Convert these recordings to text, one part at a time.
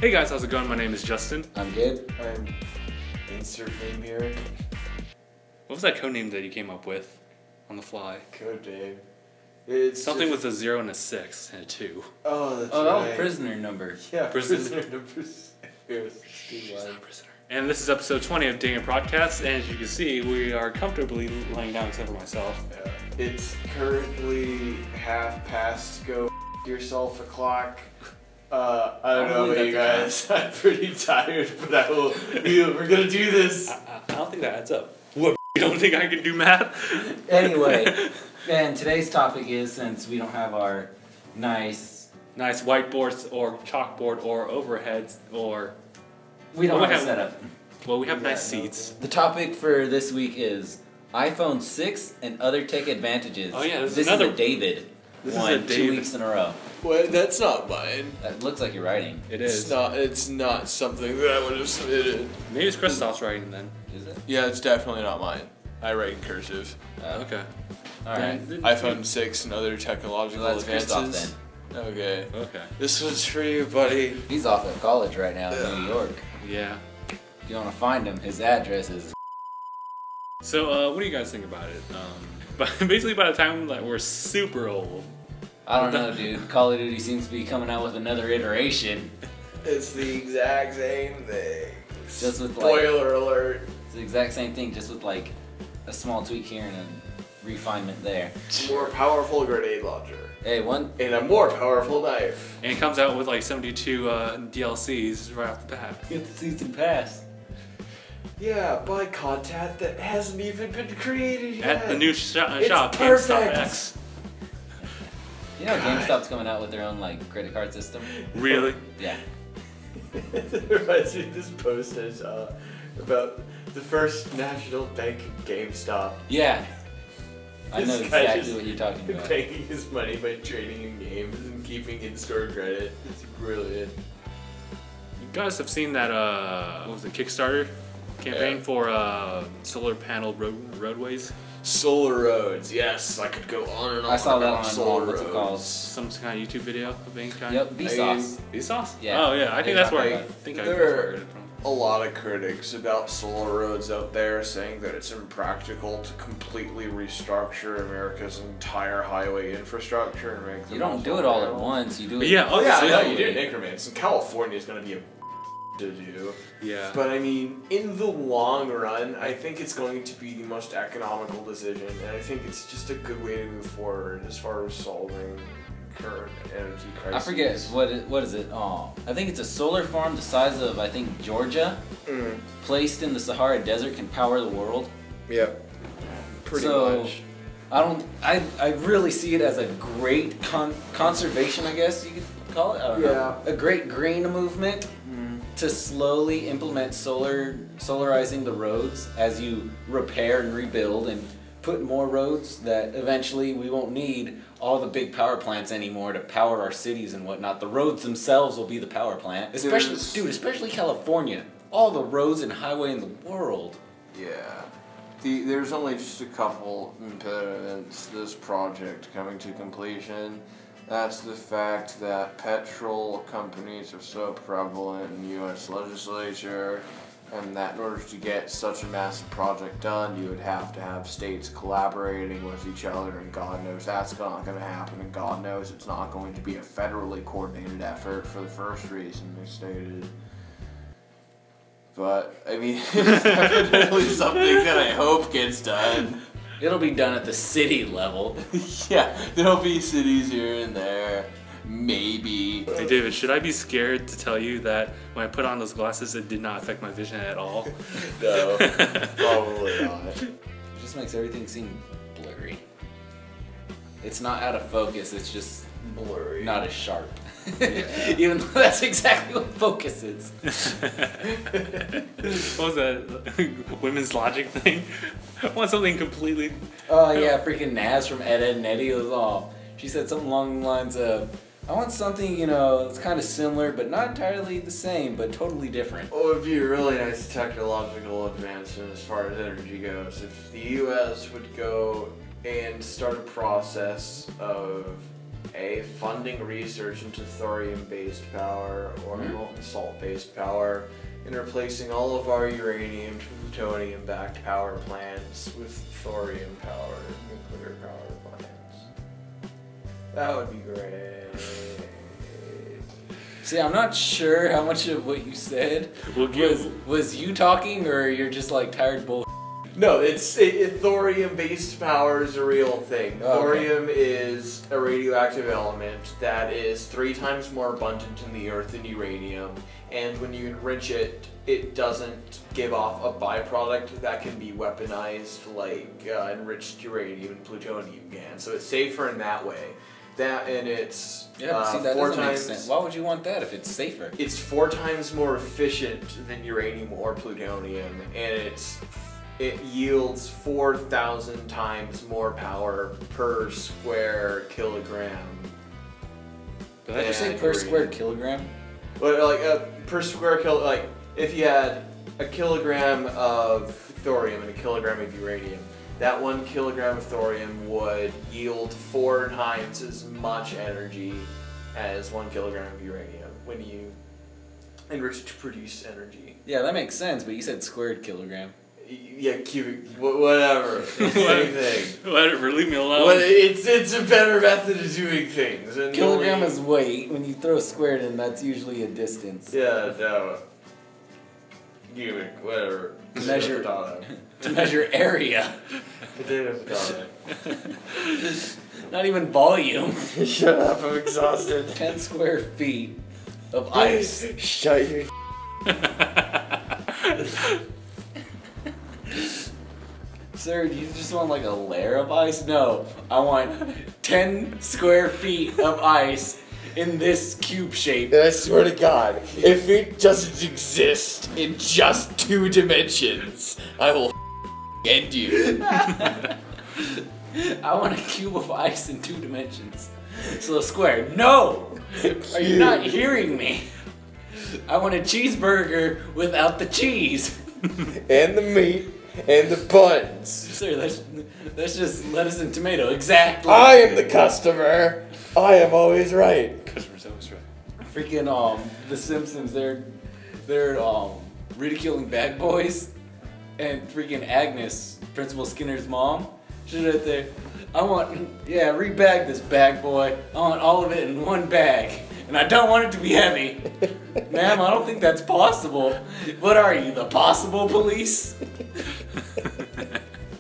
Hey guys, how's it going? My name is Justin. I'm Gabe. I'm insert name here. What was that code name that you came up with on the fly? Code name. It's Something just... with a 0 and a 6 and a 2. Oh, that's Oh, right. prisoner number. Yeah, Prisoner. number 6. She's not a prisoner. And this is episode 20 of DangIT Prodcast, and as you can see, we are comfortably laying down except for myself. Yeah. It's currently half past go yourself o'clock. I don't know about you guys. I'm pretty tired, but we're gonna do this. I don't think that adds up. What? You don't think I can do math? Anyway, and today's topic is, since we don't have our nice whiteboards or chalkboard or overheads or... We don't have a setup. Well, we have nice seats. The topic for this week is iPhone 6 and other tech advantages. Oh yeah, this is a David. This one, is a David. 2 weeks in a row. What? That's not mine. That looks like you're writing. It is. It's not something that I would have submitted. Maybe it's Christoph's writing then. Is it? Yeah, it's definitely not mine. I write in cursive. Okay. Alright. iPhone 6 and other technological Well, that's advances. Christoph then. Okay. Okay. This one's for you, buddy. He's off at college right now in New York. Yeah. If you want to find him, his address is... So, what do you guys think about it? But basically, by the time that we're super old, I don't know, dude. Call of Duty seems to be coming out with another iteration. It's the exact same thing. Just with Spoiler alert. It's the exact same thing, just with like a small tweak here and a refinement there. More powerful grenade launcher. Hey, one. And a more powerful knife. and it comes out with like 72 DLCs right off the bat. Get the season pass. Yeah, buy content that hasn't even been created yet. At the new shop, perfect. GameStop X. You know, GameStop's coming out with their own like credit card system. Really? Yeah. It reminds me of this post I saw about the first national bank GameStop. Yeah. I know This guy exactly just what you're talking about. Banking his money by trading in games and keeping in-store credit. It's brilliant. You guys have seen that, what was it, Kickstarter campaign Yeah. for solar panel roadways? Solar roads, yes, I could go on and on. I saw that about on solar what's it called? Some kind of YouTube video of any kind? Yep, Vsauce. Vsauce? Yeah. Oh yeah, I think that's where I think I There- heard it from. A lot of critics about solar roads out there saying that it's impractical to completely restructure America's entire highway infrastructure and make them You don't do it all at once. You do it. Yeah, Oh yeah, I know slowly. you do it in increments. And California is going to be a to do. Yeah. But I mean, in the long run, I think it's going to be the most economical decision, and I think it's just a good way to move forward as far as solving current energy crisis. I forget what is it? Oh, I think it's a solar farm the size of Georgia, placed in the Sahara Desert, can power the world. Yep. Pretty So, much. I really see it as a great conservation, I guess you could call it. I don't know. A great green movement to slowly implement solarizing the roads as you repair and rebuild and put more roads that eventually we won't need all the big power plants anymore to power our cities and whatnot. The roads themselves will be the power plant. Especially California. All the roads and highway in the world. Yeah. There's only just a couple impediments to this project coming to completion. That's the fact that petrol companies are so prevalent in the U.S. legislature, and that in order to get such a massive project done, you would have to have states collaborating with each other, and God knows that's not going to happen, and God knows it's not going to be a federally coordinated effort for the first reason they stated. But, I mean, it's definitely something that I hope gets done. It'll be done at the city level. Yeah, there'll be cities here and there, maybe. Hey David, should I be scared to tell you that when I put on those glasses, it did not affect my vision at all? No, probably not. It just makes everything seem blurry. It's not out of focus, it's just Blurry. not as sharp. Yeah. Even though that's exactly what focus is. What was that women's logic thing? I want something completely... Oh yeah, freaking Naz from Ed, Edd n Eddy was all. She said something along the lines of, I want something, you know, that's kind of similar, but not entirely the same, but totally different. What would be a really nice technological advancement as far as energy goes if the U.S. would go and start a process of A, funding research into thorium-based power or molten salt-based power, and replacing all of our uranium to plutonium-backed power plants with thorium power, nuclear power plants. That would be great. See, I'm not sure how much of what you said was you talking, or you're just like tired bull. No, thorium-based power is a real thing. Oh, okay. Thorium is a radioactive element that is 3 times more abundant in the Earth than uranium, and when you enrich it, it doesn't give off a byproduct that can be weaponized like enriched uranium and plutonium can. So it's safer in that way. That and it's Yeah, see, that 4 doesn't make times. sense. Why would you want that if it's safer? It's 4 times more efficient than uranium or plutonium, and it yields 4,000 times more power per square kilogram. Did I just say per square kilogram? But like per square like if you had a kilogram of thorium and a kilogram of uranium, that 1 kilogram of thorium would yield 4 times as much energy as 1 kilogram of uranium when you enrich it to produce energy. Yeah, that makes sense, but you said squared kilogram. Yeah, cubic, whatever. Same thing. Whatever, leave me alone. But it's a better method of doing things. And Kilogram is weight. When you throw squared in, that's usually a distance. Yeah, no. Cubic, whatever. To measure area. Potato, potato. Not even volume. Shut up, I'm exhausted. 10 square feet of ice. Shut your Sir, do you just want like a layer of ice? No, I want 10 square feet of ice in this cube shape. And I swear to God, if it doesn't exist in just 2 dimensions, I will end you. I want a cube of ice in 2 dimensions. So a square. No! Are you not hearing me? I want a cheeseburger without the cheese. And the meat and the buns. Sir, that's just lettuce and tomato. Exactly. I am the customer. I am always right. Customer's always right. Freaking The Simpsons, they're ridiculing bag boys, and freaking Agnes, Principal Skinner's mom, she's right there. Rebag this bag boy. I want all of it in 1 bag, and I don't want it to be heavy. Ma'am, I don't think that's possible. What are you, the possible police?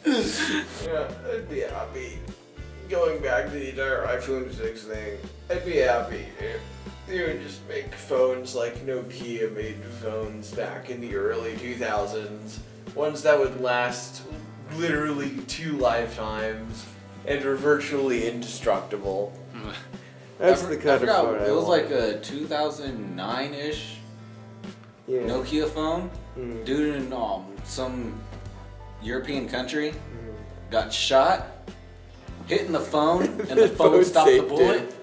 Yeah, I'd be happy. Going back to the entire iPhone 6 thing, I'd be happy if they would just make phones like Nokia made phones back in the early 2000s. Ones that would last literally 2 lifetimes and are virtually indestructible. That's the kind of phone I It was want. like a 2009-ish Yeah. Nokia phone. Mm. Dude in some European country got shot, hitting the phone, and the phone stopped the saved bullet. it.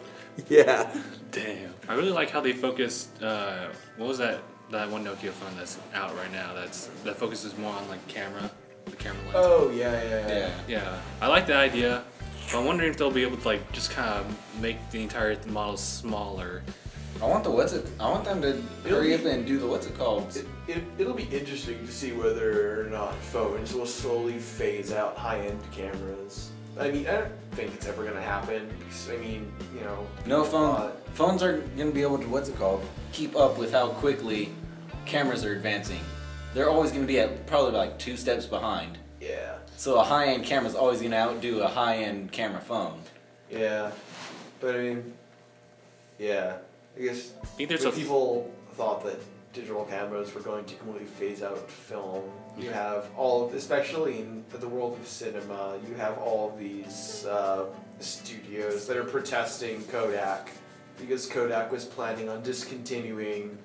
Yeah. Damn. I really like how they focused. What was that one Nokia phone that's out right now? That focuses more on like the camera lens. Oh, yeah. Yeah, I like the idea. But I'm wondering if they'll be able to like just kind of make the entire model smaller. I want them to hurry up and do the what's it called? It'll be interesting to see whether or not phones will slowly phase out high-end cameras. I mean, I don't think it's ever gonna happen because, I mean, you know. No phones aren't gonna be able to keep up with how quickly cameras are advancing. They're always gonna be at probably like 2 steps behind. Yeah. So a high-end camera's always gonna outdo a high-end camera phone. Yeah. But I mean, yeah. I guess when people thought that digital cameras were going to completely phase out film, you have especially in the world of cinema, you have all of these studios that are protesting Kodak because Kodak was planning on discontinuing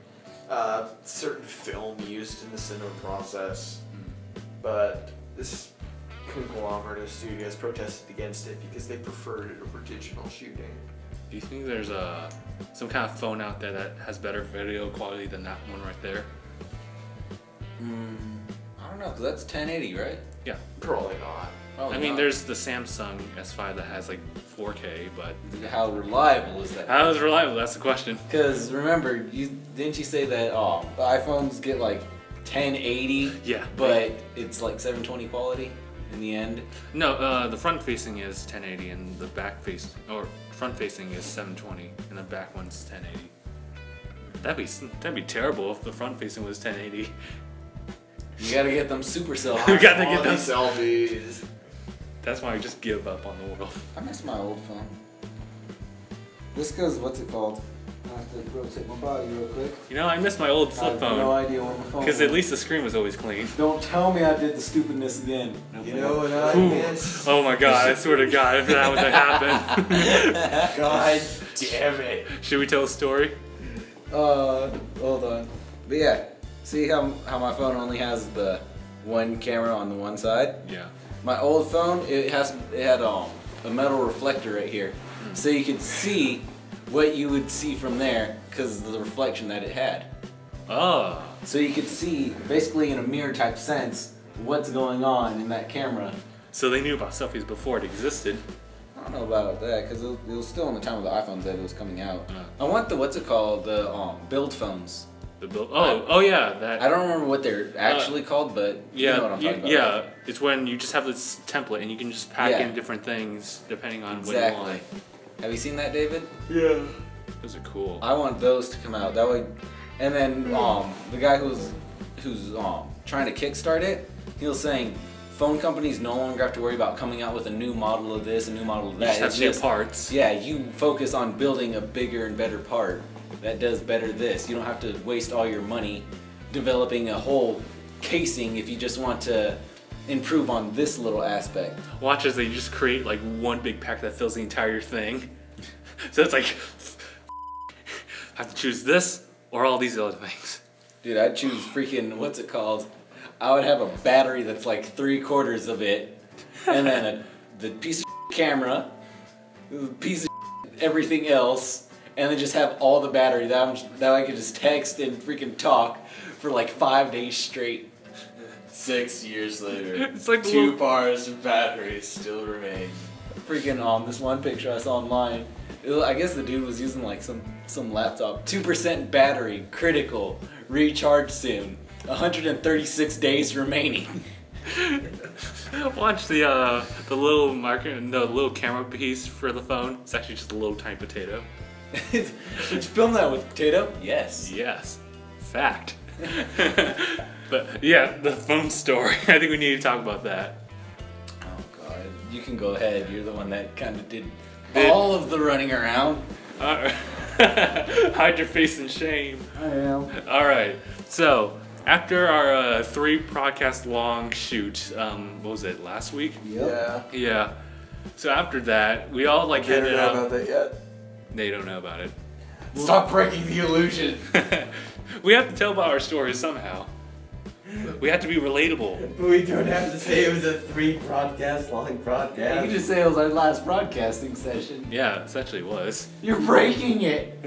certain film used in the cinema process. But this conglomerate of studios protested against it because they preferred it over digital shooting. Do you think there's some kind of phone out there that has better video quality than that one right there? I don't know, cause that's 1080, right? Yeah. Probably not. Probably I mean, not. there's the Samsung S5 that has like 4K, but How reliable is that? how is reliable? That's the question. Because remember, didn't you say that the iPhones get like 1080? Yeah. But it's like 720 quality in the end. No, the front facing is 1080 and the back front facing is 720 and the back one's 1080. That'd be terrible if the front facing was 1080. You gotta get them supercell. You gotta get them selfies. That's why I just give up on the world. I miss my old phone. This goes, what's it called? I have to rotate my body real quick. You know, I miss my old I flip have phone. no idea where my phone Because at least the screen was always clean. Don't tell me I did the stupidness again. You know what I miss? Oh my god, I swear to god, if that was to happen. God damn it. Should we tell a story? Hold on. But yeah, see how my phone only has the one camera on the one side? Yeah. My old phone, it had a metal reflector right here. So you could see what you would see from there because of the reflection that it had. Oh. So you could see, basically in a mirror type sense, what's going on in that camera. So they knew about selfies before it existed. I don't know about that because it was still in the time of the iPhones that it was coming out. I want the the build phones. The build. Oh yeah, that. I don't remember what they're actually called, but yeah, you know what I'm talking about. yeah. Right? It's when you just have this template and you can just pack in different things depending on what you want. Have you seen that, David? Yeah. Those are cool. I want those to come out. That way, and then the guy who's trying to kickstart it, he was saying phone companies no longer have to worry about coming out with a new model of this, a new model of that. You just have new parts. Yeah, you focus on building a bigger and better part that does better this. You don't have to waste all your money developing a whole casing if you just want to improve on this little aspect. Watch as they just create like one big pack that fills the entire thing. So it's like, I have to choose this or all these other things. Dude, I'd choose freaking, what's it called? I would have a battery that's like 3/4 of it, and then the piece of camera, the piece of everything else, and then just have all the battery that I could just text and freaking talk for like 5 days straight. 6 years later, It's like 2 bars of battery still remain. Freaking this one picture I saw online. I guess the dude was using like some laptop. 2% battery, critical, recharge soon. 136 days remaining. Watch the little camera piece for the phone. It's actually just a little tiny potato. Did you film that with potato? Yes. Yes. Fact. But yeah, the phone story. I think we need to talk about that. Oh god, you can go ahead. You're the one that kind of did all of the running around. Hide your face in shame. I am. All right. So after our 3 podcast long shoot, what was it, last week? Yep. Yeah. Yeah. So after that, we all like They don't headed know out. about that yet. They don't know about it. Stop breaking the illusion. We have to tell about our stories somehow. We have to be relatable. But we don't have to say it was a 3 broadcast long broadcast. Yeah, you can just say it was our last broadcasting session. Yeah, essentially it was. You're breaking it.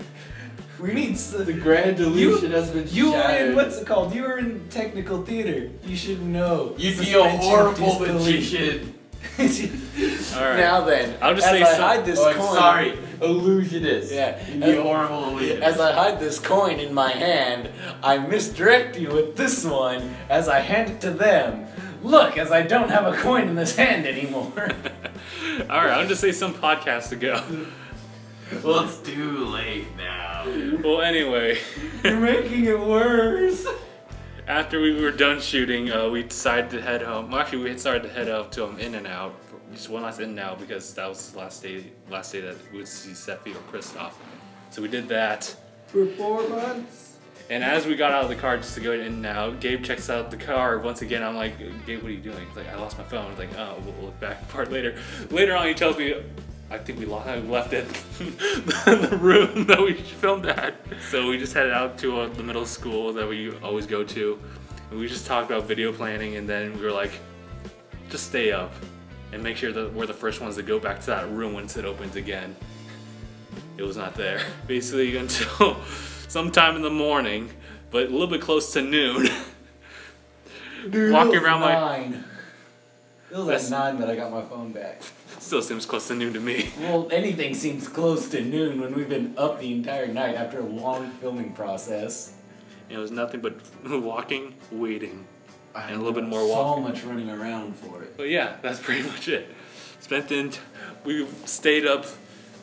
We need The grand illusion has been You were shattered. in, what's it called? You were in technical theater. You should know. You'd be a Suspension of horrible disbelief. magician. Alright. Now then, I'll just as say I some- hide this Oh, I'm coin. sorry. Illusionist. Yeah. You'd be a horrible illusionist. As I hide this coin in my hand, I misdirect you with this one as I hand it to them. Look, as I don't have a coin in this hand anymore. Alright, I'll just say some podcasts ago. Well, it's too late now. Well, anyway, You're making it worse. after we were done shooting, we decided to head home. Well, actually, we had started to head up to In-N-Out. Just one last In-N-Out because that was the last day that we would see Sephi or Kristoff. So we did that. For 4 months. And as we got out of the car just to go to In-N-Out, Gabe checks out the car. Once again, I'm like, Gabe, what are you doing? He's like, I lost my phone. I was like, oh, we'll look back part later. Later on, he tells me, I think I left it in the room that we filmed at. So we just headed out to the middle school that we always go to. And we just talked about video planning, and then we were like, just stay up and make sure that we're the first ones to go back to that room once it opens again. It was not there. Basically until sometime in the morning, but a little bit close to noon. Dude, Walking it was around 9. It was That's- at 9 that I got my phone back. Still seems close to noon to me. Well, anything seems close to noon when we've been up the entire night after a long filming process. It was nothing but walking, waiting, and a little bit more walking. So much running around for it. But yeah, that's pretty much it. We've stayed up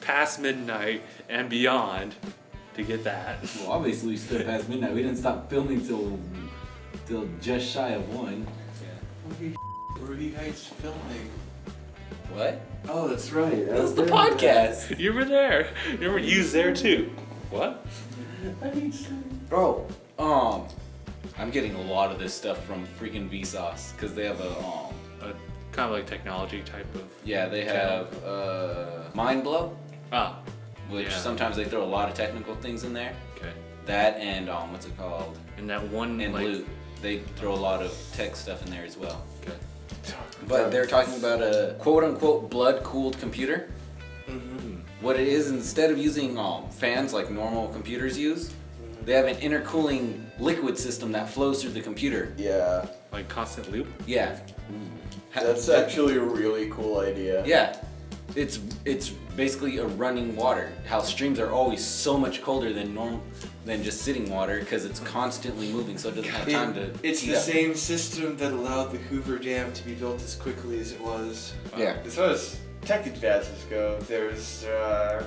past midnight and beyond to get that. Well, obviously we stood past midnight. We didn't stop filming till just shy of 1. Yeah. Where were you guys filming? What? Oh, that's right. It was the podcast. You were there. You was there too. What? I need some. Bro, I'm getting a lot of this stuff from freaking Vsauce because they have a Kind of like technology type of. yeah, they have Mind Blow, which yeah. sometimes they throw a lot of technical things in there. Okay. That and what's it called? And that one And like. Loot. They throw a lot of tech stuff in there as well. Okay. But they're talking about a quote-unquote blood-cooled computer. Mm-hmm. What it is, instead of using fans like normal computers use, they have an intercooling liquid system that flows through the computer. Yeah. Like constant loop. Yeah. That's actually a really cool idea. Yeah. It's basically a running water. How streams are always so much colder than just sitting water because it's constantly moving, so it doesn't have time to. It's heat the up. same system that allowed the Hoover Dam to be built as quickly as it was. Yeah. As far as tech advances go, there's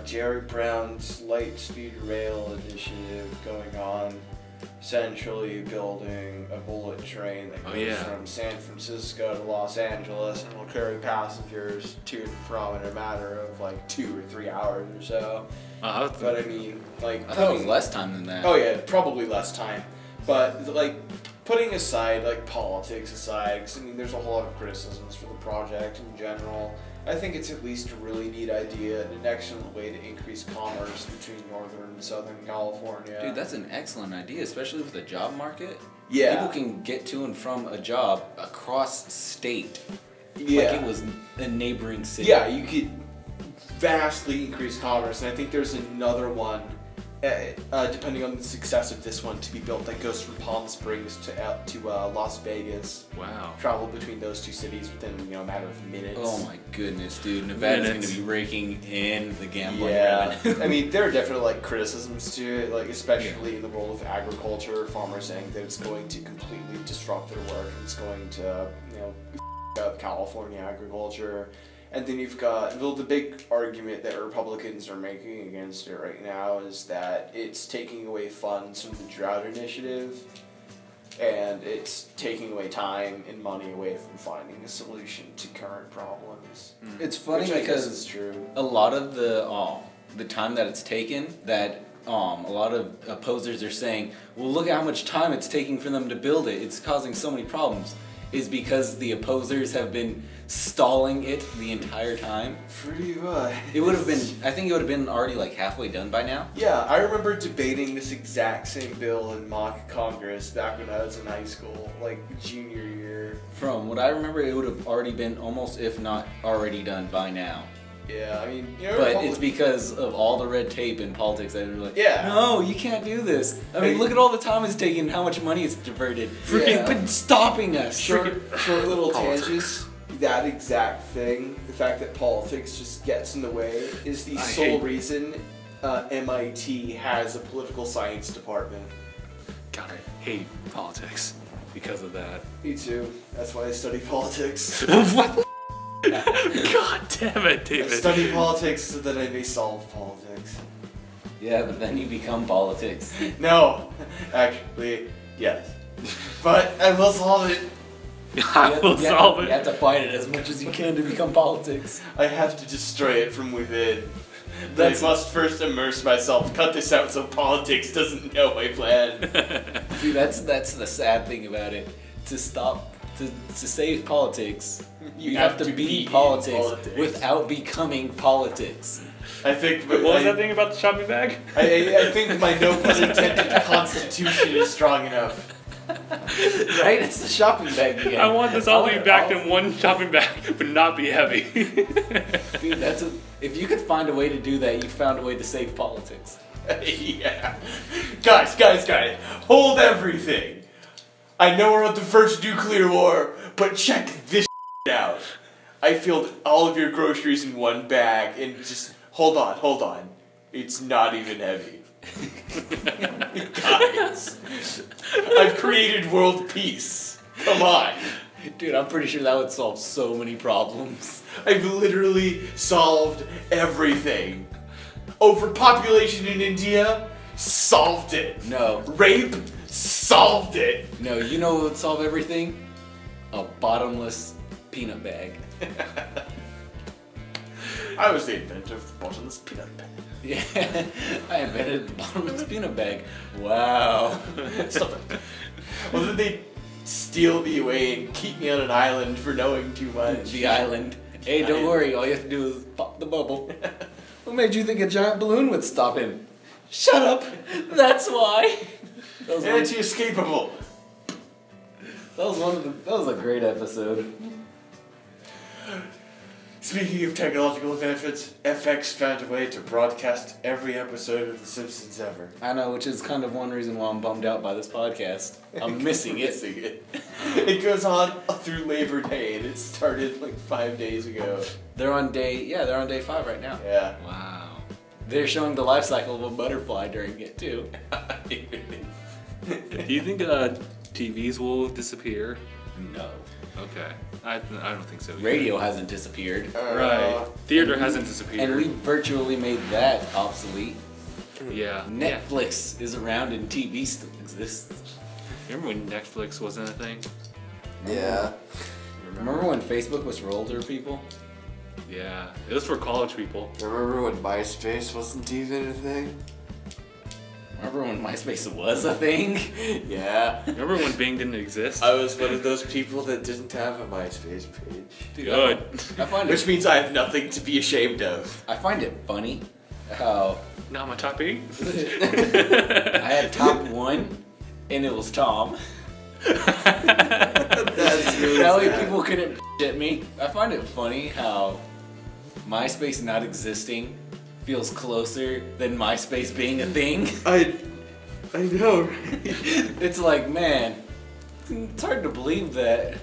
Jerry Brown's light speed rail initiative going on, essentially building a bullet train that goes from San Francisco to Los Angeles and will carry passengers to and from in a matter of like 2 or 3 hours or so. But I mean, like, I thought it was less time than that. oh yeah, probably less time. But like, putting aside like politics aside, because I mean, there's a whole lot of criticisms for the project in general. I think it's at least a really neat idea and an excellent way to increase commerce between Northern and Southern California. Dude, that's an excellent idea, especially with the job market. Yeah. People can get to and from a job across state. Yeah. Like it was a neighboring city. Yeah, you could vastly increase commerce, and I think there's another one, depending on the success of this one, to be built that goes from Palm Springs to Las Vegas. Wow. Travel between those two cities within a matter of minutes. Oh my goodness, dude. Nevada's going to be raking in the gambling Yeah, revenue. I mean, there are definitely like criticisms to it, like especially in the world of agriculture, farmers saying that it's going to completely disrupt their work, and it's going to, up California agriculture. And then you've got, well, the big argument that Republicans are making against it right now is that it's taking away funds from the drought initiative, and it's taking away time and money away from finding a solution to current problems. It's funny Which I because guess is true. a lot of the time that it's taken, that a lot of opposers are saying, well, look at how much time it's taking for them to build it. It's causing so many problems. Is because the opposers have been stalling it the entire time. Pretty much. It would have been, I think it would have been already like halfway done by now. Yeah, I remember debating this exact same bill in mock Congress back when I was in high school, like junior year. From what I remember, it would have already been almost, if not already done by now. Yeah, I mean, But it's because of all the red tape in politics that they're like, yeah, no, you can't do this. I mean, look at all the time it's taking and how much money it's diverted. Freaking been stopping us. Short little tangents. That exact thing, the fact that politics just gets in the way, is the sole reason MIT has a political science department. God, I hate politics because of that. Me too. That's why I study politics. What? God damn it, David. I study politics so that I may solve politics. Yeah, but then you become politics. No, actually, yes. But I will solve it. I will solve it. You have to fight it as much as you can to become politics. I have to destroy it from within. I must first immerse myself. Cut this out so politics doesn't know my plan. Dude, that's the sad thing about it. To save politics, you have to be politics without becoming politics. I think. What was that thing about the shopping bag? I think my no pun intended constitution is strong enough. Right? It's the shopping bag again. I want this all to be backed in one shopping bag, but not be heavy. Dude, if you could find a way to do that, you found a way to save politics. Yeah. Guys, hold everything. I know we're at the first nuclear war, but check this out. I filled all of your groceries in one bag and just, hold on. It's not even heavy. Guys, I've created world peace. Come on. Dude, I'm pretty sure that would solve so many problems. I've literally solved everything. Overpopulation in India? Solved it. No. Rape? Solved it. No, you know what would solve everything? A bottomless peanut bag. I was the inventor of the bottomless peanut bag. Yeah, I invented the bottomless peanut bag. Wow. Stop it. Well, then they steal me away and keep me on an island for knowing too much. The island. Hey, don't worry, all you have to do is pop the bubble. What made you think a giant balloon would stop him? Shut up! That's why! Anti-escapable. That was a great episode. Speaking of technological benefits, FX found a way to broadcast every episode of The Simpsons ever. I know, which is kind of one reason why I'm bummed out by this podcast. I'm missing it. It goes on through Labor Day, and it started like 5 days ago. They're on day 5 right now. Yeah. Wow. They're showing the life cycle of a butterfly during it too. Do you think TVs will disappear? No. Okay. I don't think so either. Radio hasn't disappeared. Right. Theater hasn't disappeared. And we virtually made that obsolete. Yeah. Netflix is around and TV still exists. Remember when Netflix wasn't a thing? Yeah. Remember when Facebook was for older people? Yeah. It was for college people. Remember when MySpace wasn't even a thing? Remember when MySpace was a thing? Yeah. Remember when Bing didn't exist? I was one of those people that didn't have a MySpace page. Good. Which means I have nothing to be ashamed of. I find it funny how Not my top 8. I had top 1 and it was Tom. That's really That way sad. people couldn't at me. I find it funny how MySpace not existing feels closer than MySpace being a thing. I know, right? It's like, man, it's hard to believe that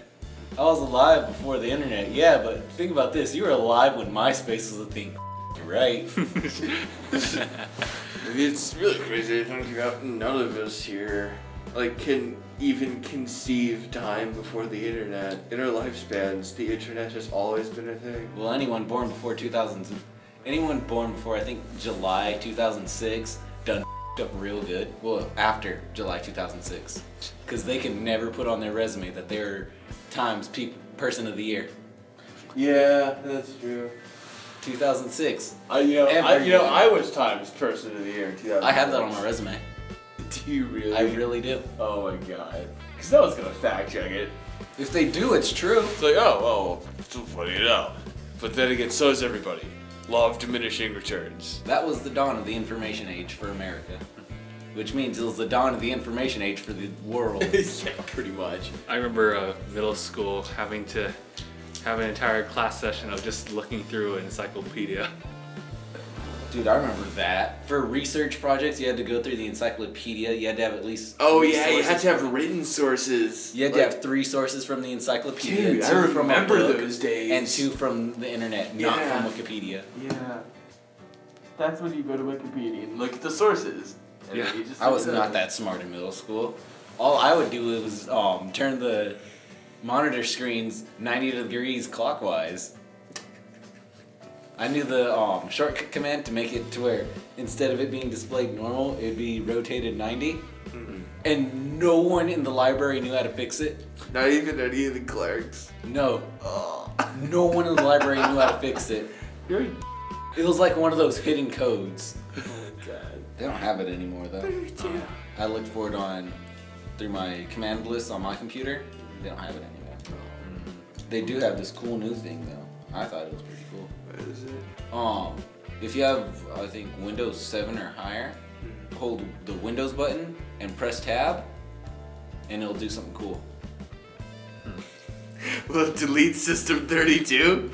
I was alive before the internet. Yeah, but think about this. You were alive when MySpace was a thing, right? It's really crazy to think about. None of us here can even conceive time before the internet. In our lifespans, the internet has always been a thing. Well, anyone born before 2000, anyone born before, I think, July 2006 done up real good. Well, after July 2006. Because they can never put on their resume that they're Times Person of the Year. Yeah, that's true. 2006. I was Times Person of the Year in 2006. I have that on my resume. Do you really? I really do. Oh my god. Because I was gonna fact check it. If they do, it's true. It's like, oh, it's so funny to know. But then again, so is everybody. Law of diminishing returns. That was the dawn of the information age for America. Which means it was the dawn of the information age for the world. Yeah, pretty much. I remember middle school having to have an entire class session of just looking through an encyclopedia. Dude, I remember that. For research projects, you had to go through the encyclopedia. You had to have at least Oh three yeah, you had sources. to have written sources. You had to have 3 sources from the encyclopedia. Dude, 2 I from a remember book, those days. and 2 from the internet, not Yeah. from Wikipedia. Yeah. That's when you go to Wikipedia and look at the sources. And Yeah. then you just I was look it not up. that smart in middle school. All I would do was turn the monitor screens 90 degrees clockwise. I knew the shortcut command to make it to where instead of it being displayed normal, it'd be rotated 90. Mm-hmm. And no one in the library knew how to fix it. Not even any of the clerks. No. Oh. No one in the library knew how to fix it. It was like one of those hidden codes. Oh god. They don't have it anymore though. I looked for it through my command list on my computer. They don't have it anymore. They do have this cool new thing though. I thought it was pretty cool. What is it? If you have, I think, Windows 7 or higher, hold the Windows button and press tab, and it'll do something cool. Will it delete System 32?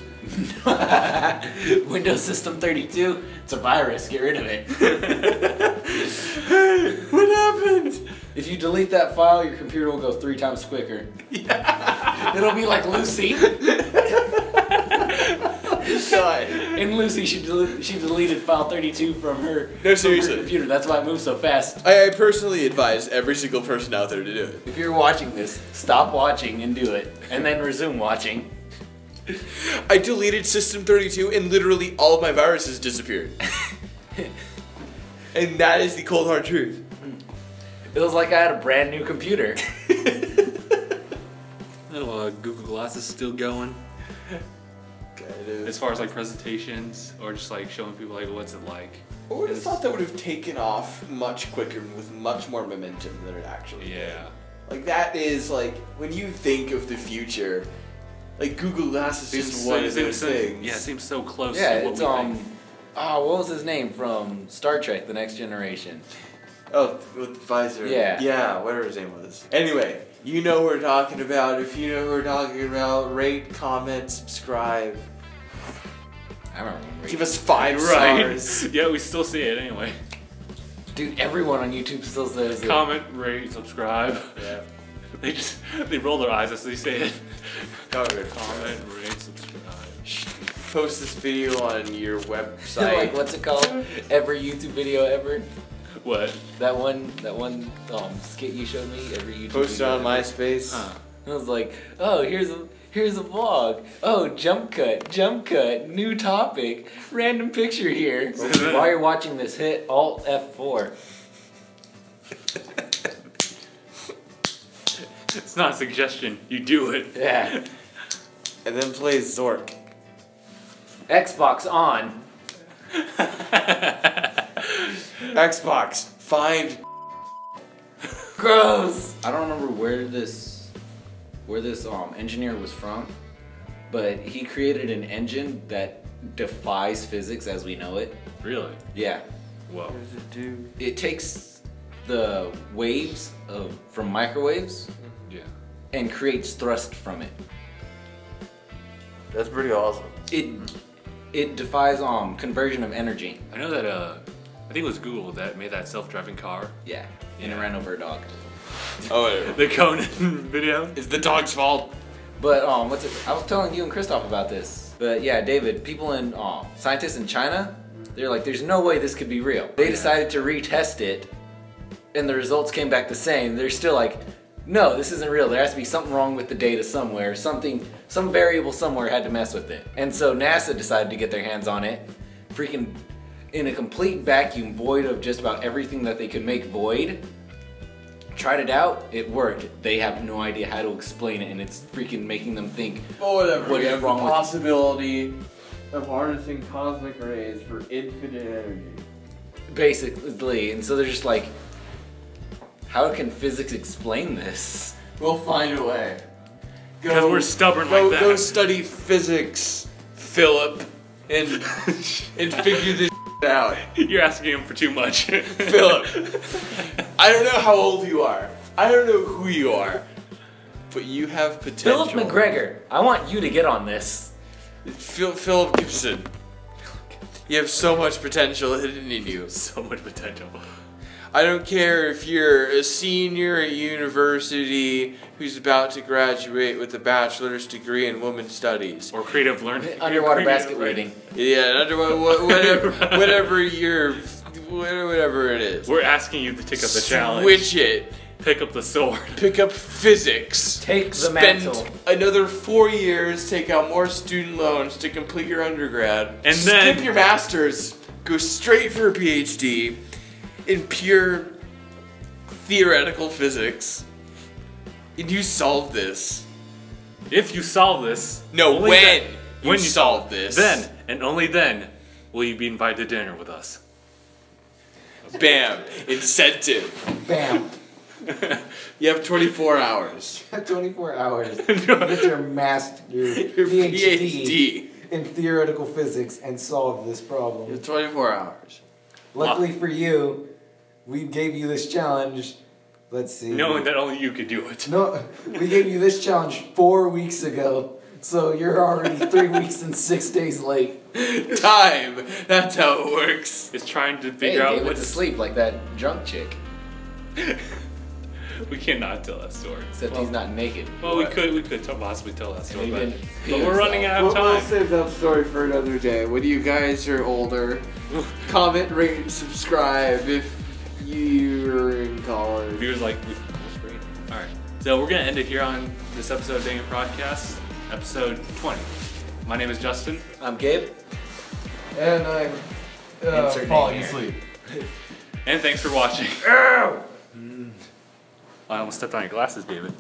Windows System 32, it's a virus, get rid of it. What happened? If you delete that file, your computer will go 3 times quicker. Yeah. It'll be like Lucy. God. And Lucy, she deleted file 32 from her, No, seriously. from her computer. That's why it moves so fast. I personally advise every single person out there to do it. If you're watching this, stop watching and do it, and then resume watching. I deleted System 32 and literally all of my viruses disappeared. And that is the cold hard truth. It was like I had a brand new computer. Google Glass is still going. As far as like presentations or just like showing people like what's it like. I would have thought that would have taken off much quicker with much more momentum than it actually did. Like that is like when you think of the future, like Google Glass is just one of those things. Yeah, it seems so close Yeah, to what it's we think. what was his name from Star Trek: The Next Generation? Oh, with Pfizer. Yeah. Yeah, whatever his name was. Anyway, you know what we're talking about. If you know what we're talking about, rate, comment, subscribe. I don't remember. Give us 5 Right. stars. Yeah, we still see it anyway. Dude, everyone on YouTube still says it. Comment, rate, subscribe. Yeah. They roll their eyes as they say it. Comment, Comment, rate, subscribe. post this video on your website. Like, what's it called? Every YouTube video ever? What? That one skit you showed me. Every YouTube Post it video on ever. MySpace. I was like, oh, here's a vlog. Oh, jump cut, new topic, random picture here. While you're watching this, hit Alt F4. It's not a suggestion. You do it. Yeah. And then play Zork. Xbox on. Xbox. Find. Gross. I don't remember where this engineer was from, but he created an engine that defies physics as we know it. Really? Yeah. Whoa. What does it do? It takes the waves from microwaves Yeah. and creates thrust from it. That's pretty awesome. It defies conversion of energy. I know that I think it was Google that made that self-driving car. Yeah. And it Yeah. ran over a dog. Oh, wait. The Conan video. It's the dog's fault. But I was telling you and Christoph about this. But yeah, David, people in scientists in China, they're like, there's no way this could be real. They decided to retest it, and the results came back the same. They're still like, no, this isn't real. There has to be something wrong with the data somewhere. Some variable somewhere had to mess with it. And so NASA decided to get their hands on it, freaking in a complete vacuum, void of just about everything that they could make void. Tried it out, it worked. They have no idea how to explain it, and it's freaking making them think. Well, whatever. What We is have the wrong with- possibility of harnessing cosmic rays for infinite energy. Basically, and so they're just like, how can physics explain this? We'll find a way. Because we're stubborn like that. Go study physics, Philip, and figure this out. You're asking him for too much. Philip, I don't know how old you are. I don't know who you are. But you have potential. Philip McGregor, I want you to get on this. Philip Gibson. You have so much potential hidden in you. So much potential. I don't care if you're a senior at university who's about to graduate with a bachelor's degree in women's studies. Or creative learning. Underwater basket weaving. Yeah, whatever it is. We're asking you to take up the challenge. Switch it. Pick up the sword. Pick up physics. Take the Spend mantle. another 4 years, take out more student loans to complete your undergrad. And skip then- your master's, go straight for a PhD in pure theoretical physics. And you solve this. If you solve this. No, only when then- you when solve this. Then, and only then, will you be invited to dinner with us. Bam. Incentive. Bam. You have 24 hours. 24 hours. Get your PhD in theoretical physics and solve this You problem. have 24 hours. Luckily for you, we gave you this challenge. Let's see. Knowing that only you could do it. No, we gave you this challenge 4 weeks ago. So you're already 3 weeks and 6 days late. Time. That's how it works. It's trying to Hey, figure out David to what's... sleep like that drunk chick. We cannot tell that story. Except he's not naked. Well, we could possibly tell that story, but but we're running out of time. We'll save that story for another day. When you guys are older, comment, rate, and subscribe if you're in college. Viewers like, alright. So we're going to end it here on this episode of DangIT Prodcast, episode 20. My name is Justin. I'm Gabe. And I'm falling asleep. And thanks for watching. I almost stepped on your glasses, David.